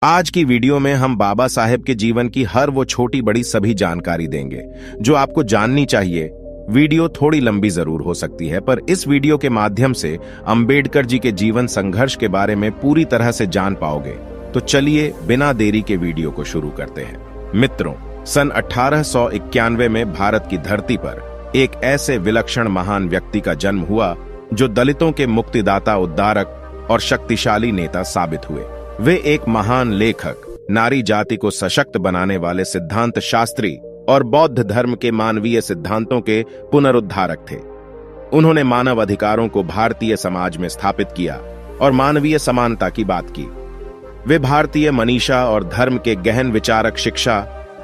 आज की वीडियो में हम बाबा साहेब के जीवन की हर वो छोटी बड़ी सभी जानकारी देंगे जो आपको जाननी चाहिए। वीडियो थोड़ी लंबी जरूर हो सकती है, पर इस वीडियो के माध्यम से अंबेडकर जी के जीवन संघर्ष के बारे में पूरी तरह से जान पाओगे। तो चलिए बिना देरी के वीडियो को शुरू करते हैं। मित्रों, सन 1891 में भारत की धरती पर एक ऐसे विलक्षण महान व्यक्ति का जन्म हुआ जो दलितों के मुक्तिदाता, उद्धारक और शक्तिशाली नेता साबित हुए। वे एक महान लेखक, नारी जाति को सशक्त बनाने वाले सिद्धांत शास्त्री और बौद्ध धर्म के मानवीय सिद्धांतों के पुनरुद्धारक थे। उन्होंने मानव अधिकारों को भारतीय समाज में स्थापित किया और मानवीय समानता की बात की। वे भारतीय मनीषा और धर्म के गहन विचारक, शिक्षा,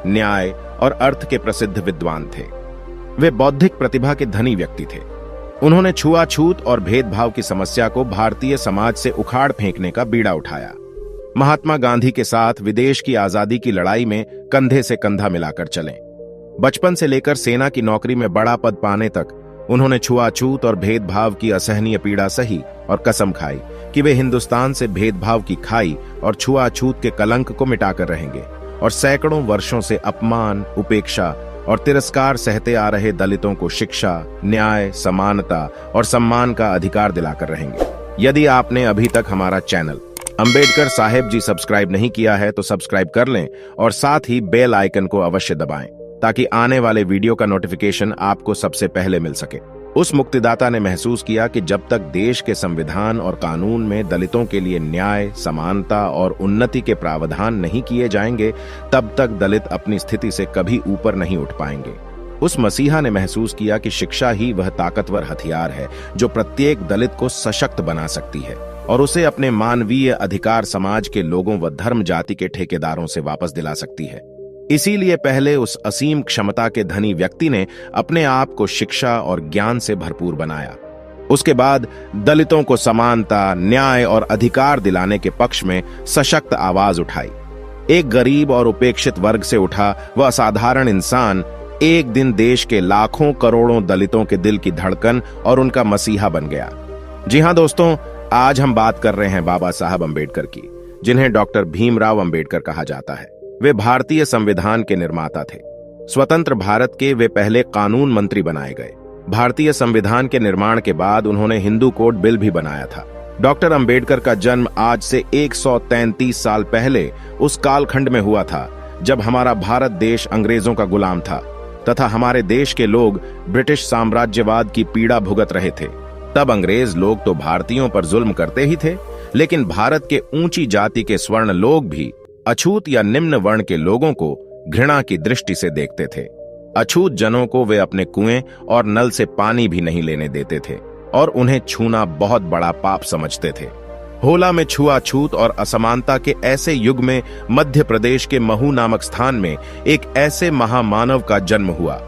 न्याय और अर्थ के प्रसिद्ध विद्वान थे। वे बौद्धिक प्रतिभा के धनी व्यक्ति थे। उन्होंने छुआछूत और भेदभाव की समस्या को भारतीय समाज से उखाड़ फेंकने का बीड़ा उठाया। महात्मा गांधी के साथ विदेश की आजादी की लड़ाई में कंधे से कंधा मिलाकर चले। बचपन से लेकर सेना की नौकरी में बड़ा पद पाने तक उन्होंने छुआछूत और भेदभाव की असहनीय पीड़ा सही और कसम खाई कि वे हिंदुस्तान से भेदभाव की खाई और छुआछूत के कलंक को मिटाकर रहेंगे और सैकड़ों वर्षों से अपमान, उपेक्षा और तिरस्कार सहते आ रहे दलितों को शिक्षा, न्याय, समानता और सम्मान का अधिकार दिलाकर रहेंगे। यदि आपने अभी तक हमारा चैनल अंबेडकर साहेब जी सब्सक्राइब नहीं किया है तो सब्सक्राइब कर लें और साथ ही बेल आइकन को अवश्य दबाएं ताकि आने वाले वीडियो का नोटिफिकेशन आपको सबसे पहले मिल सके। उस मुक्तिदाता ने महसूस किया कि जब तक देश के संविधान और कानून में दलितों के लिए न्याय, समानता और उन्नति के प्रावधान नहीं किए जाएंगे, तब तक दलित अपनी स्थिति से कभी ऊपर नहीं उठ पाएंगे। उस मसीहा ने महसूस किया कि शिक्षा ही वह ताकतवर हथियार है जो प्रत्येक दलित को सशक्त बना सकती है और उसे अपने मानवीय अधिकार समाज के लोगों व धर्म जाति के ठेकेदारों से वापस दिला सकती है। इसीलिए पहले उस असीम क्षमता के धनी व्यक्ति ने अपने आप को शिक्षा और ज्ञान से भरपूर बनाया। उसके बाद दलितों को समानता, न्याय और अधिकार दिलाने के पक्ष में सशक्त आवाज उठाई। एक गरीब और उपेक्षित वर्ग से उठा वह असाधारण इंसान एक दिन देश के लाखों करोड़ों दलितों के दिल की धड़कन और उनका मसीहा बन गया। जी हां दोस्तों, आज हम बात कर रहे हैं बाबा साहब अंबेडकर की, जिन्हें डॉक्टर भीमराव अंबेडकर कहा जाता है। वे भारतीय संविधान के निर्माता थे। स्वतंत्र भारत के वे पहले कानून मंत्री बनाए गए। भारतीय संविधान के निर्माण के बाद उन्होंने हिंदू कोड बिल भी बनाया था। डॉक्टर अंबेडकर का जन्म आज से 133 साल पहले उस कालखंड में हुआ था जब हमारा भारत देश अंग्रेजों का गुलाम था तथा हमारे देश के लोग ब्रिटिश साम्राज्यवाद की पीड़ा भुगत रहे थे। तब अंग्रेज लोग तो भारतीयों पर जुल्म करते ही थे, लेकिन भारत के ऊंची जाति के स्वर्ण लोग भी अछूत या निम्न वर्ण के लोगों को घृणा की दृष्टि से देखते थे। अछूत जनों को वे अपने कुएं और नल से पानी भी नहीं लेने देते थे और उन्हें छूना बहुत बड़ा पाप समझते थे। होला में छुआछूत और असमानता के ऐसे युग में मध्य प्रदेश के महू नामक स्थान में एक ऐसे महामानव का जन्म हुआ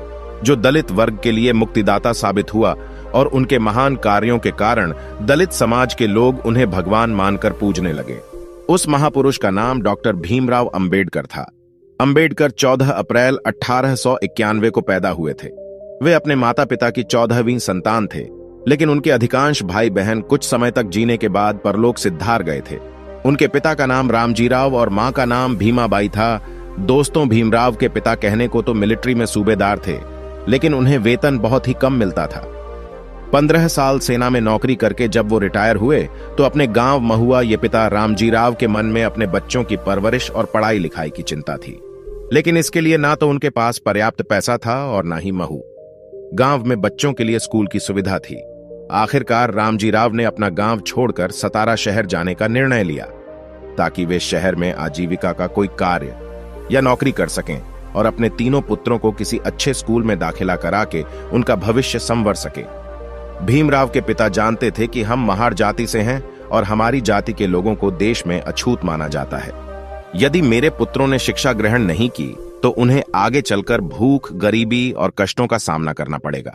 जो दलित वर्ग के लिए मुक्तिदाता साबित हुआ और उनके महान कार्यों के कारण दलित समाज के लोग उन्हें भगवान मानकर पूजने लगे। उस महापुरुष का नाम डॉक्टर भीमराव अंबेडकर था। अंबेडकर 14 अप्रैल 1891 को पैदा हुए थे। वे अपने माता पिता की 14वीं संतान थे, लेकिन उनके अधिकांश भाई बहन कुछ समय तक जीने के बाद परलोक सिद्धार गए थे। उनके पिता का नाम रामजीराव और मां का नाम भीमाबाई था। दोस्तों, भीमराव के पिता कहने को तो मिलिट्री में सूबेदार थे, लेकिन उन्हें वेतन बहुत ही कम मिलता था। 15 साल सेना में नौकरी करके जब वो रिटायर हुए तो अपने गांव महुआ ये पिता रामजीराव के मन में अपने बच्चों की परवरिश और पढ़ाई लिखाई की चिंता थी, लेकिन इसके लिए ना तो उनके पास पर्याप्त पैसा था और ना ही महू गांव में बच्चों के लिए स्कूल की सुविधा थी। आखिरकार रामजीराव ने अपना गांव छोड़कर सतारा शहर जाने का निर्णय लिया ताकि वे शहर में आजीविका का कोई कार्य या नौकरी कर सकें और अपने तीनों पुत्रों को किसी अच्छे स्कूल में दाखिला करा के उनका भविष्य संवर सके। भीमराव के पिता जानते थे कि हम महार जाति से हैं और हमारी जाति के लोगों को देश में अछूत माना जाता है। यदि मेरे पुत्रों ने शिक्षा ग्रहण नहीं की तो उन्हें आगे चलकर भूख, गरीबी और कष्टों का सामना करना पड़ेगा।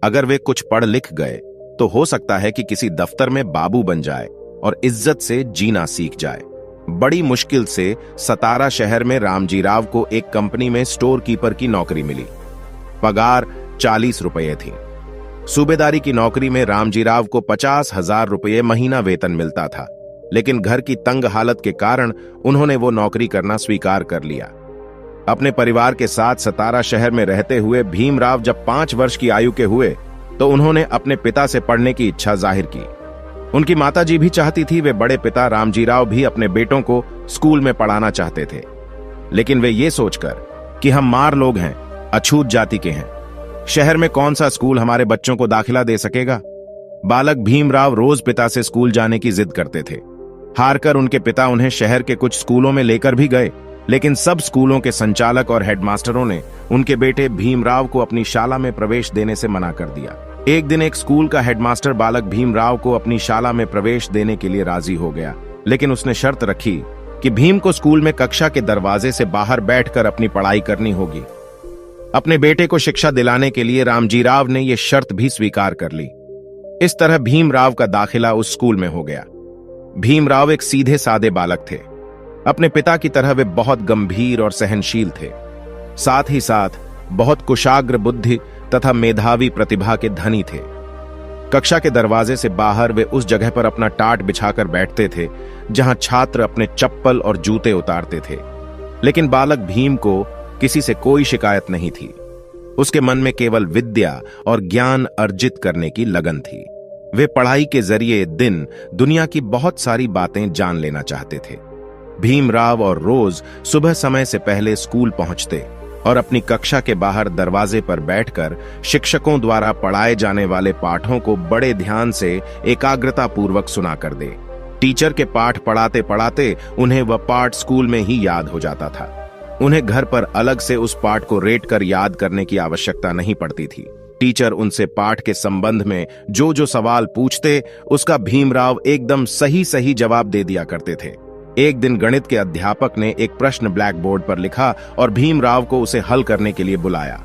अगर वे कुछ पढ़ लिख गए तो हो सकता है कि किसी दफ्तर में बाबू बन जाए और इज्जत से जीना सीख जाए। बड़ी मुश्किल से सतारा शहर में रामजीराव को एक कंपनी में स्टोर कीपर की नौकरी मिली। पगार 40 रुपये थी। सूबेदारी की नौकरी में रामजीराव को 50,000 रुपये महीना वेतन मिलता था। लेकिन घर की तंग हालत के कारण उन्होंने वो नौकरी करना स्वीकार कर लिया। अपने परिवार के साथ सतारा शहर में रहते हुए भीमराव जब 5 वर्ष की आयु के हुए तो उन्होंने अपने पिता से पढ़ने की इच्छा जाहिर की। उनकी माताजी भी चाहती थी, वे बड़े पिता रामजीराव भी अपने बेटों को स्कूल में पढ़ाना चाहते थे, लेकिन वे ये सोचकर कि हम मार लोग हैं, अछूत जाति के हैं, शहर में कौन सा स्कूल हमारे बच्चों को दाखिला दे सकेगा। बालक भीमराव रोज पिता से स्कूल जाने की जिद करते थे। हारकर उनके पिता उन्हें शहर के कुछ स्कूलों में लेकर भी गए, लेकिन सब स्कूलों के संचालक और हेडमास्टरों ने उनके बेटे भीमराव को अपनी शाला में प्रवेश देने से मना कर दिया। एक दिन एक स्कूल का हेडमास्टर बालक भीमराव को अपनी शाला में प्रवेश देने के लिए राजी हो गया, लेकिन उसने शर्त रखी कि भीम को स्कूल में कक्षा के दरवाजे से बाहर बैठकर अपनी पढ़ाई करनी होगी। अपने बेटे को शिक्षा दिलाने के लिए रामजीराव ने यह शर्त भी स्वीकार कर ली। इस तरह भीमराव का दाखिला उस स्कूल में हो गया। भीमराव एक सीधे सादे बालक थे। अपने पिता की तरह वे बहुत गंभीर और सहनशील थे, साथ ही साथ बहुत कुशाग्र बुद्धि तथा मेधावी प्रतिभा के धनी थे। कक्षा के दरवाजे से बाहर वे उस जगह पर अपना टाट बिछाकर बैठते थे जहां छात्र अपने चप्पल और जूते उतारते थे, लेकिन बालक भीम को किसी से कोई शिकायत नहीं थी। उसके मन में केवल विद्या और ज्ञान अर्जित करने की लगन थी। वे पढ़ाई के जरिए दिन दुनिया की बहुत सारी बातें जान लेना चाहते थे। भीमराव और रोज सुबह समय से पहले स्कूल पहुंचते और अपनी कक्षा के बाहर दरवाजे पर बैठकर शिक्षकों द्वारा पढ़ाए जाने वाले पाठों को बड़े ध्यान से एकाग्रता पूर्वक सुना कर दे। टीचर के पाठ पढ़ाते पढ़ाते उन्हें वह पाठ स्कूल में ही याद हो जाता था। उन्हें घर पर अलग से उस पाठ को रेट कर याद करने की आवश्यकता नहीं पड़ती थी। टीचर उनसे पाठ के संबंध में जो जो सवाल पूछते उसका भीमराव एकदम सही सही जवाब दे दिया करते थे। एक दिन गणित के अध्यापक ने एक प्रश्न ब्लैक बोर्ड पर लिखा और भीमराव को उसे हल करने के लिए बुलाया।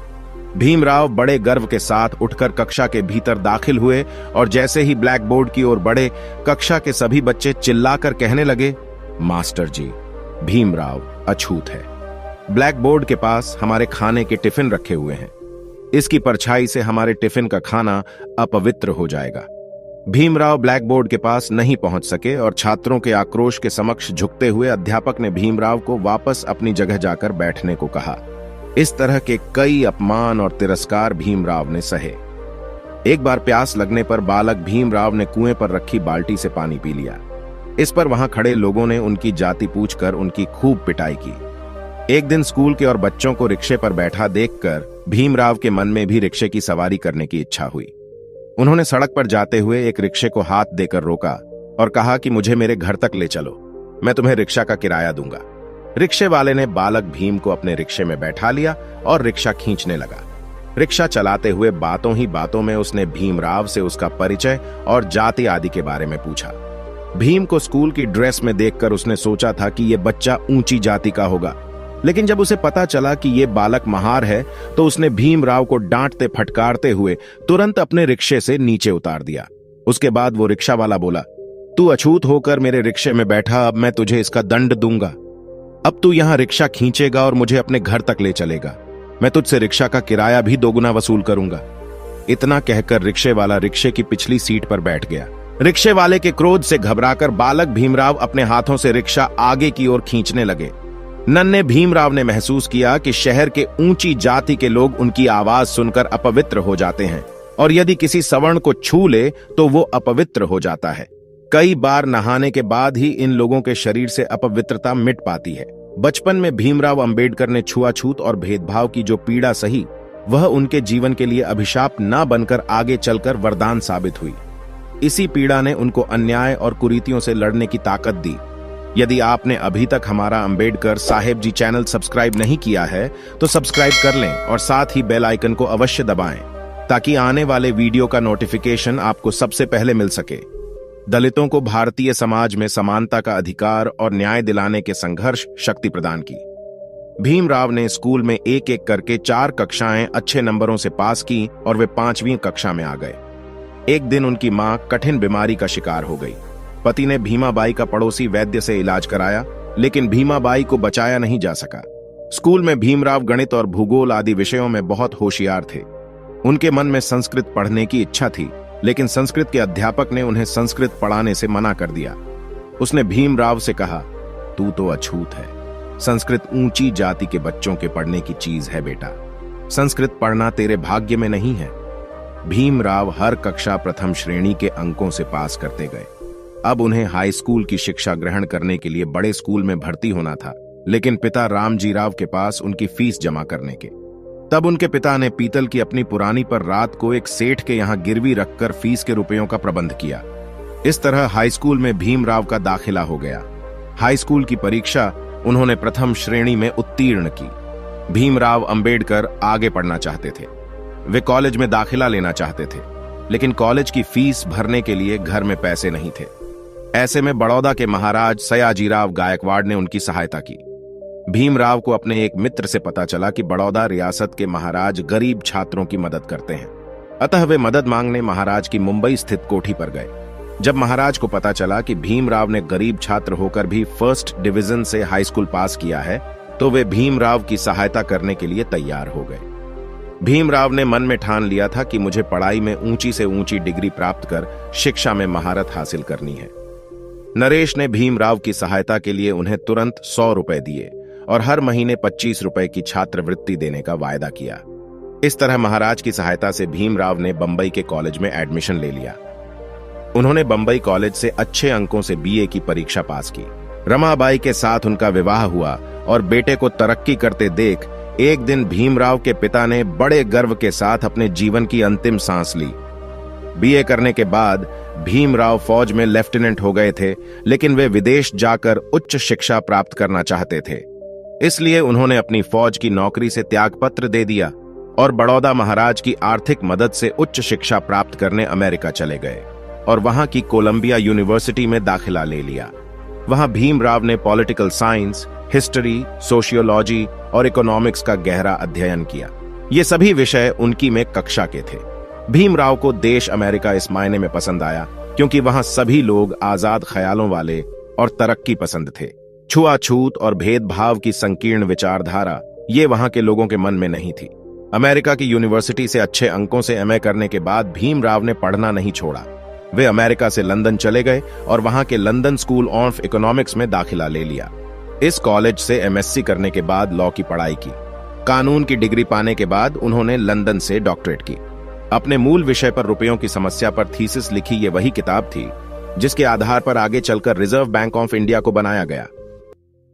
भीमराव बड़े गर्व के साथ उठकर कक्षा के भीतर दाखिल हुए और जैसे ही ब्लैक बोर्ड की ओर बढ़े, कक्षा के सभी बच्चे चिल्लाकर कहने लगे, मास्टर जी, भीमराव अछूत है। ब्लैक बोर्ड के पास हमारे खाने के टिफिन रखे हुए हैं, इसकी परछाई से हमारे टिफिन का खाना अपवित्र हो जाएगा। भीमराव ब्लैक बोर्ड के पास नहीं पहुंच सके और छात्रों के आक्रोश के समक्ष झुकते हुए अध्यापक ने भीमराव को वापस अपनी जगह जाकर बैठने को कहा। इस तरह के कई अपमान और तिरस्कार भीमराव ने सहे। एक बार प्यास लगने पर बालक भीमराव ने कुएं पर रखी बाल्टी से पानी पी लिया। इस पर वहां खड़े लोगों ने उनकी जाति पूछकर उनकी खूब पिटाई की। एक दिन स्कूल के और बच्चों को रिक्शे पर बैठा देखकर भीमराव के मन में भी रिक्शे की सवारी करने की इच्छा हुई। उन्होंने सड़क पर जाते हुए एक रिक्शे को हाथ देकर रोका और कहा कि मुझे मेरे घर तक ले चलो, मैं तुम्हें रिक्शा का किराया दूंगा। रिक्शे वाले ने बालक भीम को अपने रिक्शे में बैठा लिया और रिक्शा खींचने लगा। रिक्शा चलाते हुए बातों ही बातों में उसने भीमराव से उसका परिचय और जाति आदि के बारे में पूछा। भीम को स्कूल की ड्रेस में देखकर उसने सोचा था कि यह बच्चा ऊंची जाति का होगा, लेकिन जब उसे पता चला कि यह बालक महार है तो उसने भीमराव को डांटते फटकारते हुए तुरंत अपने रिक्शे से नीचे उतार दिया। उसके बाद वो रिक्शा वाला बोला, तू अछूत होकर मेरे रिक्शे में बैठा, अब मैं तुझे इसका दंड दूंगा। अब तू यहां रिक्शा खींचेगा और मुझे अपने घर तक ले चलेगा। मैं तुझसे रिक्शा का किराया भी 2 गुना वसूल करूंगा। इतना कहकर रिक्शे वाला रिक्शे की पिछली सीट पर बैठ गया। रिक्शे वाले के क्रोध से घबराकर बालक भीमराव अपने हाथों से रिक्शा आगे की ओर खींचने लगे। नन्हे भीमराव ने महसूस किया कि शहर के ऊंची जाति के लोग उनकी आवाज सुनकर अपवित्र हो जाते हैं और यदि किसी सवर्ण को छू ले तो वो अपवित्र हो जाता है। कई बार नहाने के बाद ही इन लोगों के शरीर से अपवित्रता मिट पाती है। बचपन में भीमराव अंबेडकर ने छुआछूत और भेदभाव की जो पीड़ा सही, वह उनके जीवन के लिए अभिशाप न बनकर आगे चलकर वरदान साबित हुई। इसी पीड़ा ने उनको अन्याय और कुरीतियों से लड़ने की ताकत दी। यदि आपने अभी तक हमारा अंबेडकर साहेब जी चैनल सब्सक्राइब नहीं किया है तो सब्सक्राइब कर लें और साथ ही बेल आइकन को अवश्य दबाएं ताकि आने वाले वीडियो का नोटिफिकेशन आपको सबसे पहले मिल सके। दलितों को भारतीय समाज में समानता का अधिकार और न्याय दिलाने के संघर्ष शक्ति प्रदान की। भीमराव ने स्कूल में एक एक करके 4 कक्षाएं अच्छे नंबरों से पास की और वे 5वीं कक्षा में आ गए। एक दिन उनकी मां कठिन बीमारी का शिकार हो गई। पति ने भीमाबाई का पड़ोसी वैद्य से इलाज कराया, लेकिन भीमाबाई को बचाया नहीं जा सका। स्कूल में भीमराव गणित और भूगोल आदि विषयों में बहुत होशियार थे। उनके मन में संस्कृत पढ़ने की इच्छा थी, लेकिन संस्कृत के अध्यापक ने उन्हें संस्कृत पढ़ाने से मना कर दिया। उसने भीमराव से कहा, तू तो अछूत है। संस्कृत ऊंची जाति के बच्चों के पढ़ने की चीज है बेटा। संस्कृत पढ़ना तेरे भाग्य में नहीं है। भीमराव हर कक्षा प्रथम श्रेणी के अंकों से पास करते गए। अब उन्हें हाई स्कूल की शिक्षा ग्रहण करने के लिए बड़े स्कूल में भर्ती होना था, लेकिन पिता रामजी राव के पास उनकी फीस जमा करने के। तब उनके पिता ने पीतल की अपनी पुरानी पर रात को एक सेठ के यहां गिरवी रखकर फीस के रुपयों का प्रबंध किया। इस तरह हाई स्कूल में भीमराव का दाखिला हो गया। हाई स्कूल की परीक्षा उन्होंने प्रथम श्रेणी में उत्तीर्ण की। भीमराव अंबेडकर आगे पढ़ना चाहते थे। वे कॉलेज में दाखिला लेना चाहते थे, लेकिन कॉलेज की फीस भरने के लिए घर में पैसे नहीं थे। ऐसे में बड़ौदा के महाराज सयाजीराव गायकवाड़ ने उनकी सहायता की। भीमराव को अपने एक मित्र से पता चला कि बड़ौदा रियासत के महाराज गरीब छात्रों की मदद करते हैं, अतः वे मदद मांगने महाराज की मुंबई स्थित कोठी पर गए। जब महाराज को पता चला कि भीमराव ने गरीब छात्र होकर भी फर्स्ट डिवीजन से हाई स्कूल पास किया है, तो वे भीमराव की सहायता करने के लिए तैयार हो गए। भीमराव ने मन में ठान लिया था कि मुझे पढ़ाई में ऊंची से ऊंची डिग्री प्राप्त कर शिक्षा में महारत हासिल करनी है। नरेश ने भीमराव की सहायता के लिए उन्हें तुरंत 100 रुपए दिए और हर महीने 25 रुपए की छात्रवृत्ति देने का वायदा किया। इस तरह महाराज की सहायता से भीमराव ने बंबई के कॉलेज में एडमिशन ले लिया। उन्होंने बंबई कॉलेज से अच्छे अंकों से बीए की परीक्षा पास की। रमाबाई के साथ उनका विवाह हुआ और बेटे को तरक्की करते देख एक दिन भीमराव के पिता ने बड़े गर्व के साथ अपने जीवन की अंतिम सांस ली। बीए करने के बाद भीमराव फौज में लेफ्टिनेंट हो गए थे, लेकिन वे विदेश जाकर उच्च शिक्षा प्राप्त करना चाहते थे। इसलिए उन्होंने अपनी फौज की नौकरी से त्यागपत्र दे दिया और बड़ौदा महाराज की आर्थिक मदद से उच्च शिक्षा प्राप्त करने अमेरिका चले गए और वहां की कोलंबिया यूनिवर्सिटी में दाखिला ले लिया। वहां भीमराव ने पॉलिटिकल साइंस, हिस्ट्री, सोशियोलॉजी और इकोनॉमिक्स का गहरा अध्ययन किया। ये सभी विषय उनकी में कक्षा के थे। भीमराव को देश अमेरिका इस मायने में पसंद आया क्योंकि वहां सभी लोग आजाद ख्यालों वाले और तरक्की पसंद थे। छुआछूत और भेदभाव की संकीर्ण विचारधारा ये वहां के लोगों के मन में नहीं थी। अमेरिका की यूनिवर्सिटी से अच्छे अंकों से एमए करने के बाद भीमराव ने पढ़ना नहीं छोड़ा। वे अमेरिका से लंदन चले गए और वहां के लंदन स्कूल ऑफ इकोनॉमिक्स में दाखिला ले लिया। इस कॉलेज से एमएससी करने के बाद लॉ की पढ़ाई की। कानून की डिग्री पाने के बाद उन्होंने लंदन से डॉक्टरेट की। अपने मूल विषय पर रुपयों की समस्या पर थीसिस लिखी ये वही किताब थी जिसके आधार पर आगे चलकर रिजर्व बैंक ऑफ इंडिया को बनाया गया।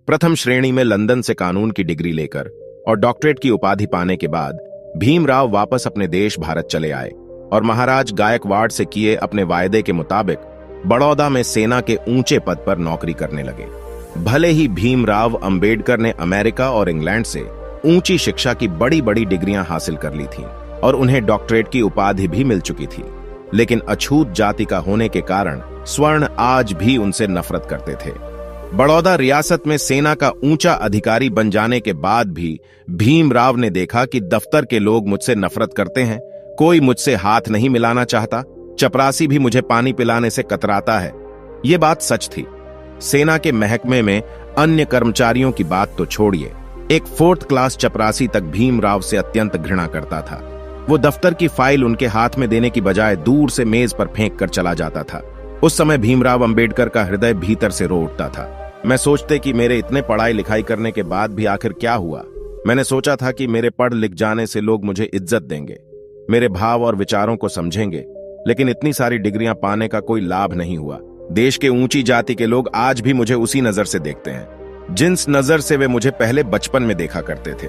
प्रथम श्रेणी में लंदन से कानून की डिग्री लेकर और डॉक्टरेट की उपाधि पाने के बाद भीमराव वापस अपने देश भारत चले आए और महाराज गायकवाड़ से किए अपने वायदे के मुताबिक बड़ौदा में सेना के ऊंचे पद पर नौकरी करने लगे। भले ही भीमराव अंबेडकर ने अमेरिका और इंग्लैंड से ऊंची शिक्षा की बड़ी बड़ी डिग्रियां हासिल कर ली थीं और उन्हें डॉक्टरेट की उपाधि भी मिल चुकी थी, लेकिन अछूत जाति का होने के कारण स्वर्ण आज भी उनसे नफरत करते थे। बड़ौदा रियासत में सेना का ऊंचा अधिकारी बन जाने के बाद भी भीमराव ने देखा कि दफ्तर के लोग मुझसे नफरत करते हैं, कोई मुझसे हाथ नहीं मिलाना चाहता, चपरासी भी मुझे पानी पिलाने से कतराता है। ये बात सच थी। सेना के महकमे में अन्य कर्मचारियों की बात तो छोड़िए, एक 4th क्लास चपरासी तक भीमराव से अत्यंत घृणा करता था। वो दफ्तर की फाइल उनके हाथ में देने की बजाय दूर से मेज पर फेंक कर चला जाता था। उस समय भीमराव अंबेडकर का हृदय भीतर से रो उठता था। मैं सोचते कि मेरे इतने पढ़ाई लिखाई करने के बाद भी आखिर क्या हुआ। मैंने सोचा था कि मेरे पढ़ लिख जाने से लोग मुझे इज्जत देंगे, मेरे भाव और विचारों को समझेंगे, लेकिन इतनी सारी डिग्रियां पाने का कोई लाभ नहीं हुआ। देश के ऊंची जाति के लोग आज भी मुझे उसी नजर से देखते हैं जिस नजर से वे मुझे पहले बचपन में देखा करते थे।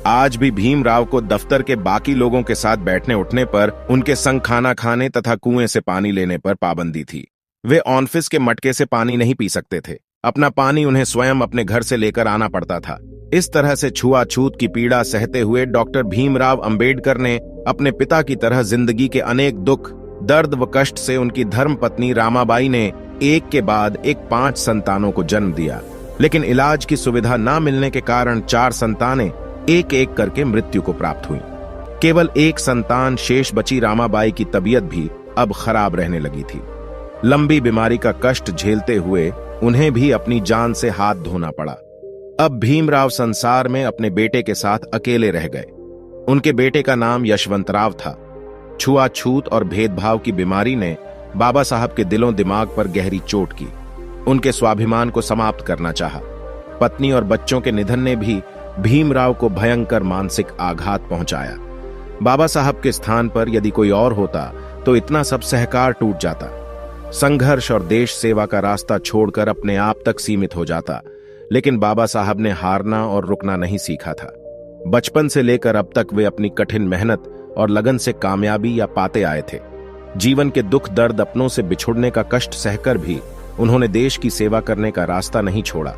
आज भी भीमराव को दफ्तर के बाकी लोगों के साथ बैठने उठने पर, उनके संग खाना खाने तथा कुएं से पानी लेने पर पाबंदी थी। वे ऑफिस के मटके से पानी नहीं पी सकते थे। अपना पानी उन्हें स्वयं अपने घर से लेकर आना पड़ता था। इस तरह से छुआछूत की पीड़ा सहते हुए डॉक्टर भीमराव अंबेडकर ने अपने पिता की तरह जिंदगी के अनेक दुख, दर्द व कष्ट से उनकी धर्मपत्नी रामाबाई ने एक के बाद एक 5 संतानों को जन्म दिया, लेकिन इलाज की सुविधा न मिलने के कारण 4 संतानें एक एक करके मृत्यु को प्राप्त हुई। केवल एक संतान शेष बची रामाबाई की तबीयत भी अब खराब रहने लगी थी। लंबी बीमारी का कष्ट झेलते हुए उन्हें भी अपनी जान से हाथ धोना पड़ा। अब भीमराव संसार में अपने बेटे के साथ अकेले रह गए। उनके बेटे का नाम यशवंतराव था। छुआछूत और भेदभाव की बीमारी ने बाबा साहब के दिलों दिमाग पर गहरी चोट की। उनके स्वाभिमान को समाप्त करना चाहा। पत्नी और बच्चों के निधन ने भी भीमराव को भयंकर मानसिक आघात पहुंचाया। बाबा साहब के स्थान पर यदि कोई और होता तो इतना सब सहकार टूट जाता, संघर्ष और देश सेवा का रास्ता छोड़कर अपने आप तक सीमित हो जाता। लेकिन बाबा साहब ने हारना और रुकना नहीं सीखा था। बचपन से लेकर अब तक वे अपनी कठिन मेहनत और लगन से कामयाबी या पाते आए थे। जीवन के दुख दर्द, अपनों से बिछुड़ने का कष्ट सहकर भी उन्होंने देश की सेवा करने का रास्ता नहीं छोड़ा।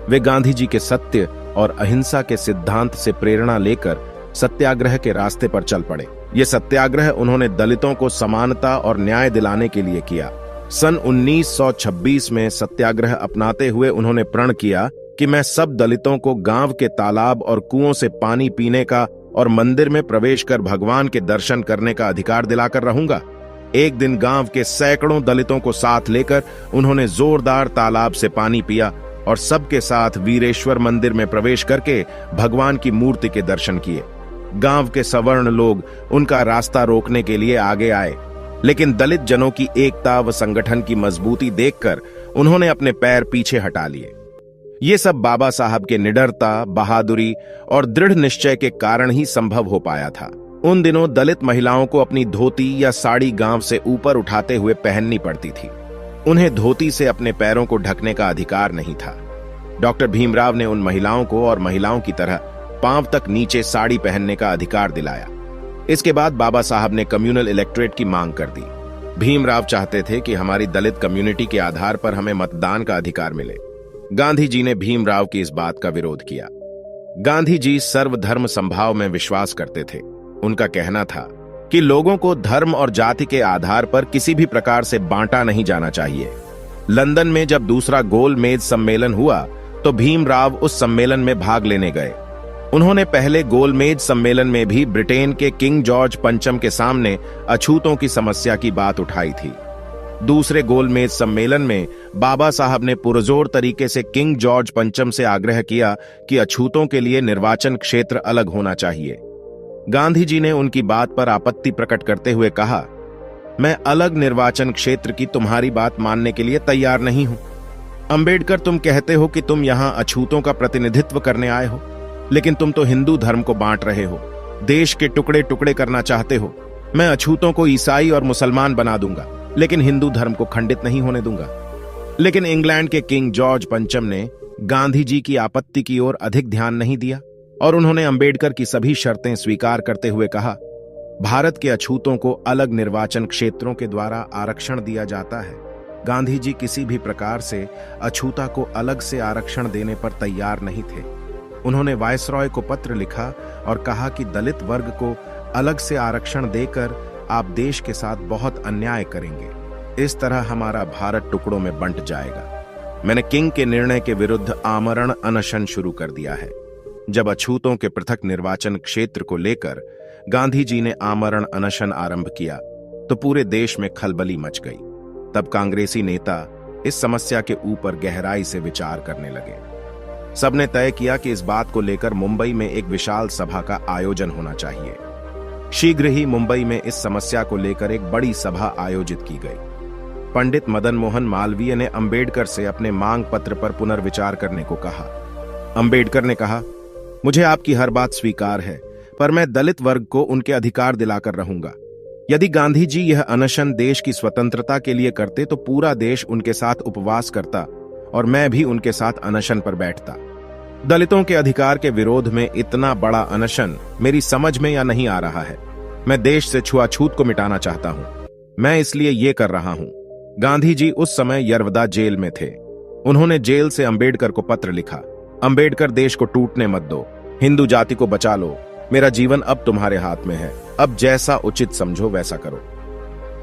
वे गांधी जी के सत्य और अहिंसा के सिद्धांत से प्रेरणा लेकर सत्याग्रह के रास्ते पर चल पड़े। ये सत्याग्रह उन्होंने दलितों को समानता और न्याय दिलाने के लिए किया। सन 1926 में सत्याग्रह अपनाते हुए उन्होंने प्रण किया कि मैं सब दलितों को गांव के तालाब और कुओं से पानी पीने का और मंदिर में प्रवेश कर भगवान के दर्शन करने का अधिकार दिलाकर रहूंगा। एक दिन गांव के सैकड़ों दलितों को साथ लेकर उन्होंने जोरदार तालाब से पानी पिया और सबके साथ वीरेश्वर मंदिर में प्रवेश करके भगवान की मूर्ति के दर्शन किए। गांव के सवर्ण लोग उनका रास्ता रोकने के लिए आगे आए, लेकिन दलित जनों की एकता व संगठन की मजबूती देखकर उन्होंने अपने पैर पीछे हटा लिए। ये सब बाबा साहब के निडरता, बहादुरी और दृढ़ निश्चय के कारण ही संभव हो पाया था। उन दिनों दलित महिलाओं को अपनी धोती या साड़ी गांव से ऊपर उठाते हुए पहननी पड़ती थी। उन्हें धोती से अपने पैरों को ढकने का अधिकार नहीं था। डॉक्टर भीमराव ने उन महिलाओं को और महिलाओं की तरह पांव तक नीचे साड़ी पहनने का अधिकार दिलाया। इसके बाद बाबा साहब ने कम्युनल इलेक्टोरेट की मांग कर दी। भीमराव चाहते थे कि हमारी दलित कम्युनिटी के आधार पर हमें मतदान का अधिकार मिले। गांधी जी ने भीमराव की इस बात का विरोध किया। गांधी जी सर्वधर्म संभाव में विश्वास करते थे। उनका कहना था कि लोगों को धर्म और जाति के आधार पर किसी भी प्रकार से बांटा नहीं जाना चाहिए। लंदन में जब दूसरा गोलमेज सम्मेलन हुआ तो भीमराव उस सम्मेलन में भाग लेने गए। उन्होंने पहले गोलमेज सम्मेलन में भी ब्रिटेन के किंग जॉर्ज पंचम के सामने अछूतों की समस्या की बात उठाई थी। दूसरे गोलमेज सम्मेलन में बाबा साहब ने पुरजोर तरीके से किंग जॉर्ज पंचम से आग्रह किया कि अछूतों के लिए निर्वाचन क्षेत्र अलग होना चाहिए। गांधी जी ने उनकी बात पर आपत्ति प्रकट करते हुए कहा, मैं अलग निर्वाचन क्षेत्र की तुम्हारी बात मानने के लिए तैयार नहीं हूं। अंबेडकर, तुम कहते हो कि तुम यहां अछूतों का प्रतिनिधित्व करने आए हो, लेकिन तुम तो हिंदू धर्म को बांट रहे हो, देश के टुकड़े टुकड़े करना चाहते हो। मैं अछूतों को ईसाई और मुसलमान बना दूंगा, लेकिन हिंदू धर्म को खंडित नहीं होने दूंगा। लेकिन इंग्लैंड के किंग जॉर्ज पंचम ने गांधी जी की आपत्ति की ओर अधिक ध्यान नहीं दिया और उन्होंने अंबेडकर की सभी शर्तें स्वीकार करते हुए कहा, भारत के अछूतों को अलग निर्वाचन क्षेत्रों के द्वारा आरक्षण दिया जाता है। गांधी जी किसी भी प्रकार से अछूता को अलग से आरक्षण देने पर तैयार नहीं थे। उन्होंने वायसरॉय को पत्र लिखा और कहा कि दलित वर्ग को अलग से आरक्षण देकर आप देश के साथ बहुत अन्याय करेंगे। इस तरह हमारा भारत टुकड़ों में बंट जाएगा। मैंने किंग के निर्णय के विरुद्ध आमरण अनशन शुरू कर दिया है। जब अछूतों के पृथक निर्वाचन क्षेत्र को लेकर गांधी जी ने आमरण अनशन आरंभ किया तो पूरे देश में खलबली मच गई। तब कांग्रेसी नेता इस समस्या के ऊपर गहराई से विचार करने लगे। सबने तय किया कि इस बात को लेकर मुंबई में एक विशाल सभा का आयोजन होना चाहिए। शीघ्र ही मुंबई में इस समस्या को लेकर एक बड़ी सभा आयोजित की गई। पंडित मदन मोहन मालवीय ने अंबेडकर से अपने मांग पत्र पर पुनर्विचार करने को कहा। अंबेडकर ने कहा, मुझे आपकी हर बात स्वीकार है, पर मैं दलित वर्ग को उनके अधिकार दिलाकर रहूंगा। यदि गांधी जी यह अनशन देश की स्वतंत्रता के लिए करते तो पूरा देश उनके साथ उपवास करता और मैं भी उनके साथ अनशन पर बैठता। दलितों के अधिकार के विरोध में इतना बड़ा अनशन मेरी समझ में या नहीं आ रहा है। मैं देश से छुआछूत को मिटाना चाहता हूं। मैं इसलिए ये कर रहा हूं। गांधी जी उस समय यरवदा जेल में थे। उन्होंने जेल से अंबेडकर को पत्र लिखा, अंबेडकर, देश को टूटने मत दो, हिंदू जाति को बचा लो। मेरा जीवन अब तुम्हारे हाथ में है। अब जैसा उचित समझो वैसा करो।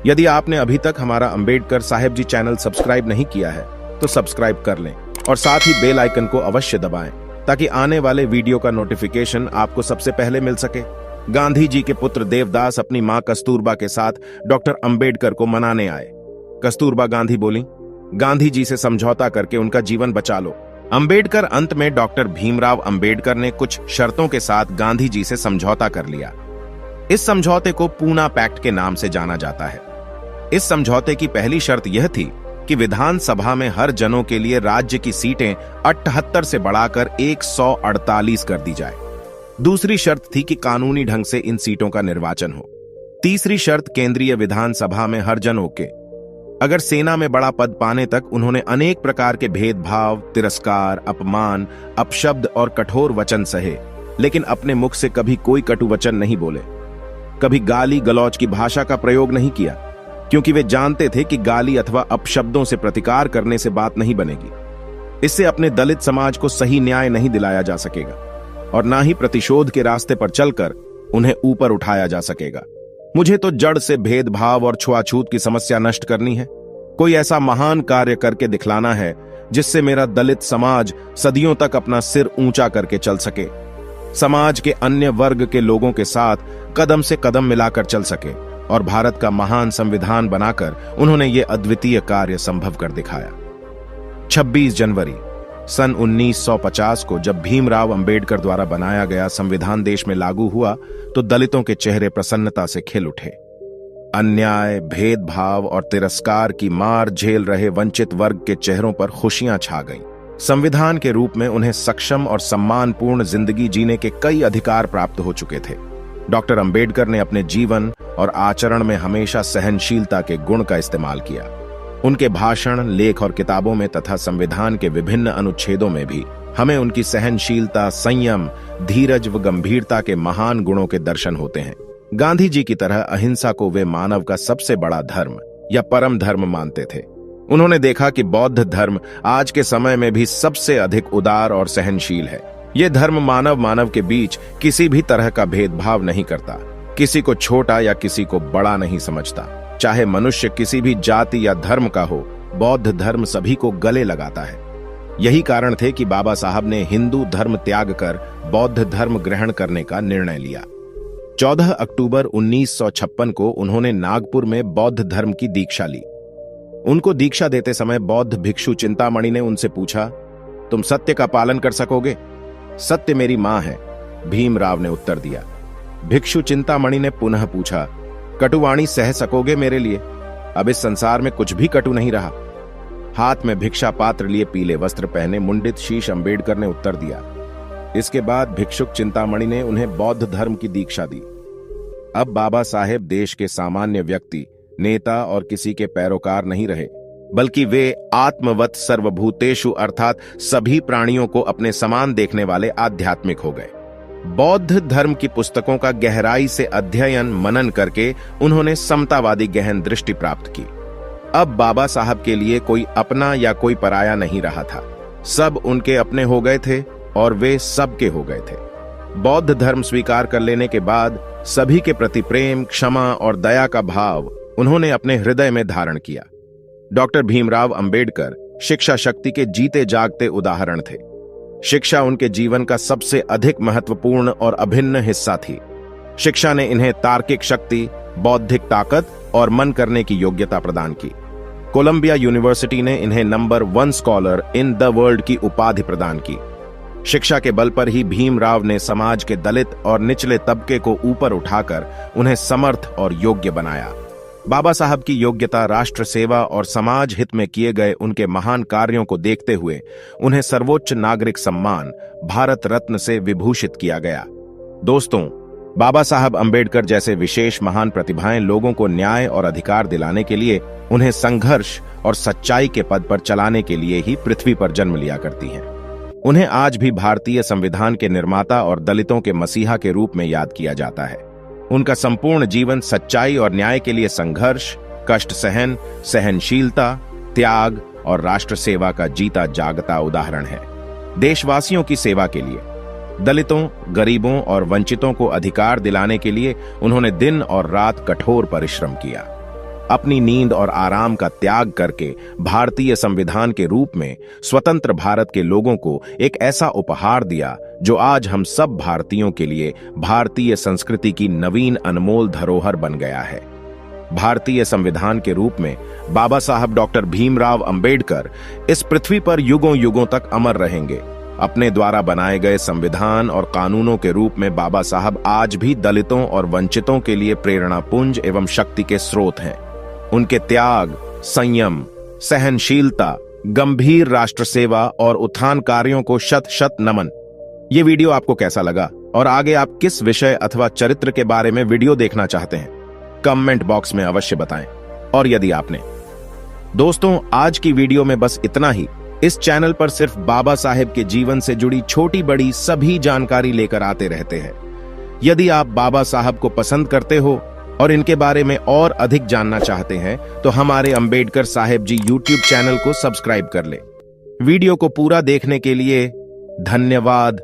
यदि आपने अभी तक हमारा अंबेडकर साहेब जी चैनल सब्सक्राइब नहीं किया है तो सब्सक्राइब कर लें और साथ ही बेल आइकन को अवश्य दबाएं ताकि आने वाले वीडियो का नोटिफिकेशन आपको सबसे पहले मिल सके। गांधी जी के पुत्र देवदास अपनी मां कस्तूरबा के साथ डॉक्टर अंबेडकर को मनाने आए। कस्तूरबा गांधी बोली, गांधी जी से समझौता करके उनका जीवन बचा लो। अंबेडकर अंत में डॉक्टर भीमराव अंबेडकर ने कुछ शर्तों के साथ गांधी जी से समझौता कर लिया। इस समझौते को पूना पैक्ट के नाम से जाना जाता है। इस समझौते की पहली शर्त यह थी कि विधानसभा में हर जनों के लिए राज्य की सीटें 78 से बढ़ाकर 148 कर दी जाए। दूसरी शर्त थी कि कानूनी ढंग से इन सीटों का निर्वाचन हो। तीसरी शर्त केंद्रीय विधानसभा में हर जन होके। अगर सेना में बड़ा पद पाने तक उन्होंने अनेक प्रकार के भेदभाव, तिरस्कार, अपमान, अपशब्द और कठोर वचन सहे, लेकिन अपने मुख से कभी कोई कटु वचन नहीं बोले। कभी गाली गलौज की भाषा का प्रयोग नहीं किया, क्योंकि वे जानते थे कि गाली अथवा अपशब्दों से प्रतिकार करने से बात नहीं बनेगी। इससे अपने दलित समाज को सही न्याय नहीं दिलाया जा सकेगा और ना ही प्रतिशोध के रास्ते पर चलकर उन्हें ऊपर उठाया जा सकेगा। मुझे तो जड़ से भेदभाव और छुआछूत की समस्या नष्ट करनी है। कोई ऐसा महान कार्य करके दिखलाना है जिससे मेरा दलित समाज सदियों तक अपना सिर ऊंचा करके चल सके, समाज के अन्य वर्ग के लोगों के साथ कदम से कदम मिलाकर चल सके और भारत का महान संविधान बनाकर उन्होंने ये अद्वितीय कार्य संभव कर दिखाया। 26 जनवरी सन 1950 को जब भीमराव अंबेडकर द्वारा बनाया गया संविधान देश में लागू हुआ तो दलितों के चेहरे प्रसन्नता से खिल उठे। अन्याय, भेदभाव और तिरस्कार की मार झेल रहे वंचित वर्ग के चेहरों पर खुशियां छा गईं। संविधान के रूप में उन्हें सक्षम और सम्मानपूर्ण जिंदगी जीने के कई अधिकार प्राप्त हो चुके थे। डॉक्टर अंबेडकर ने अपने जीवन और आचरण में हमेशा सहनशीलता के गुण का इस्तेमाल किया। उनके भाषण, लेख और किताबों में तथा संविधान के विभिन्न अनुच्छेदों में भी हमें उनकी सहनशीलता, संयम, धीरज व गंभीरता के महान गुणों के दर्शन होते हैं। गांधी जी की तरह अहिंसा को वे मानव का सबसे बड़ा धर्म या परम धर्म मानते थे। उन्होंने देखा कि बौद्ध धर्म आज के समय में भी सबसे अधिक उदार और सहनशील है। यह धर्म मानव के बीच किसी भी तरह का भेदभाव नहीं करता, किसी को छोटा या किसी को बड़ा नहीं समझता। चाहे मनुष्य किसी भी जाति या धर्म का हो, बौद्ध धर्म सभी को गले लगाता है। यही कारण थे कि बाबा साहब ने हिंदू धर्म त्याग कर बौद्ध धर्म ग्रहण करने का निर्णय लिया। 14 अक्टूबर 1956 को उन्होंने नागपुर में बौद्ध धर्म की दीक्षा ली। उनको दीक्षा देते समय बौद्ध भिक्षु चिंतामणि ने उनसे पूछा, तुम सत्य का पालन कर सकोगे? सत्य मेरी मां है, भीमराव ने उत्तर दिया। भिक्षु चिंतामणि ने पुनः पूछा, कटुवाणी सह सकोगे मेरे लिए? अब इस संसार में कुछ भी कटु नहीं रहा। हाथ में भिक्षा पात्र लिए पीले वस्त्र पहने मुंडित शीश अंबेडकर ने उत्तर दिया। इसके बाद भिक्षुक चिंतामणि ने उन्हें बौद्ध धर्म की दीक्षा दी। अब बाबा साहेब देश के सामान्य व्यक्ति, नेता और किसी के पैरोकार नहीं रहे, बल्कि वे आत्मवत सर्वभूतेषु अर्थात सभी प्राणियों को अपने समान देखने वाले आध्यात्मिक हो गए। बौद्ध धर्म की पुस्तकों का गहराई से अध्ययन मनन करके उन्होंने समतावादी गहन दृष्टि प्राप्त की। अब बाबा साहब के लिए कोई अपना या कोई पराया नहीं रहा था। सब उनके अपने हो गए थे और वे सबके हो गए थे। बौद्ध धर्म स्वीकार कर लेने के बाद सभी के प्रति प्रेम, क्षमा और दया का भाव उन्होंने अपने हृदय में धारण किया। डॉक्टर भीमराव अंबेडकर शिक्षा शक्ति के जीते जागते उदाहरण थे। शिक्षा उनके जीवन का सबसे अधिक महत्वपूर्ण और अभिन्न हिस्सा थी। शिक्षा ने इन्हें तार्किक शक्ति, बौद्धिक ताकत और मन करने की योग्यता प्रदान की। कोलंबिया यूनिवर्सिटी ने इन्हें number 1 scholar in the world की उपाधि प्रदान की। शिक्षा के बल पर ही भीमराव ने समाज के दलित और निचले तबके को ऊपर उठाकर उन्हें समर्थ और योग्य बनाया। बाबा साहब की योग्यता, राष्ट्र सेवा और समाज हित में किए गए उनके महान कार्यों को देखते हुए उन्हें सर्वोच्च नागरिक सम्मान भारत रत्न से विभूषित किया गया। दोस्तों, बाबा साहब अंबेडकर जैसे विशेष महान प्रतिभाएं लोगों को न्याय और अधिकार दिलाने के लिए, उन्हें संघर्ष और सच्चाई के पद पर चलाने के लिए ही पृथ्वी पर जन्म लिया करती हैं। उन्हें आज भी भारतीय संविधान के निर्माता और दलितों के मसीहा के रूप में याद किया जाता है। उनका संपूर्ण जीवन सच्चाई और न्याय के लिए संघर्ष, कष्ट सहन, सहनशीलता, त्याग और राष्ट्र सेवा का जीता जागता उदाहरण है। देशवासियों की सेवा के लिए, दलितों, गरीबों और वंचितों को अधिकार दिलाने के लिए उन्होंने दिन और रात कठोर परिश्रम किया। अपनी नींद और आराम का त्याग करके भारतीय संविधान के रूप में स्वतंत्र भारत के लोगों को एक ऐसा उपहार दिया जो आज हम सब भारतीयों के लिए भारतीय संस्कृति की नवीन अनमोल धरोहर बन गया है। भारतीय संविधान के रूप में बाबा साहब डॉक्टर भीमराव अंबेडकर इस पृथ्वी पर युगों युगों तक अमर रहेंगे। अपने द्वारा बनाए गए संविधान और कानूनों के रूप में बाबा साहब आज भी दलितों और वंचितों के लिए प्रेरणा पुंज एवं शक्ति के स्रोत हैं। उनके त्याग, संयम, सहनशीलता, गंभीर राष्ट्र सेवा और उत्थान कार्यों को शत शत नमन। ये वीडियो आपको कैसा लगा और आगे आप किस विषय अथवा चरित्र के बारे में वीडियो देखना चाहते हैं, कमेंट बॉक्स में अवश्य बताएं। और यदि आपने दोस्तों आज की वीडियो में बस इतना ही। इस चैनल पर सिर्फ बाबा साहेब के जीवन से जुड़ी छोटी बड़ी सभी जानकारी लेकर आते रहते हैं। यदि आप बाबा साहब को पसंद करते हो और इनके बारे में और अधिक जानना चाहते हैं तो हमारे अंबेडकर साहेब जी यूट्यूब चैनल को सब्सक्राइब कर ले। वीडियो को पूरा देखने के लिए धन्यवाद।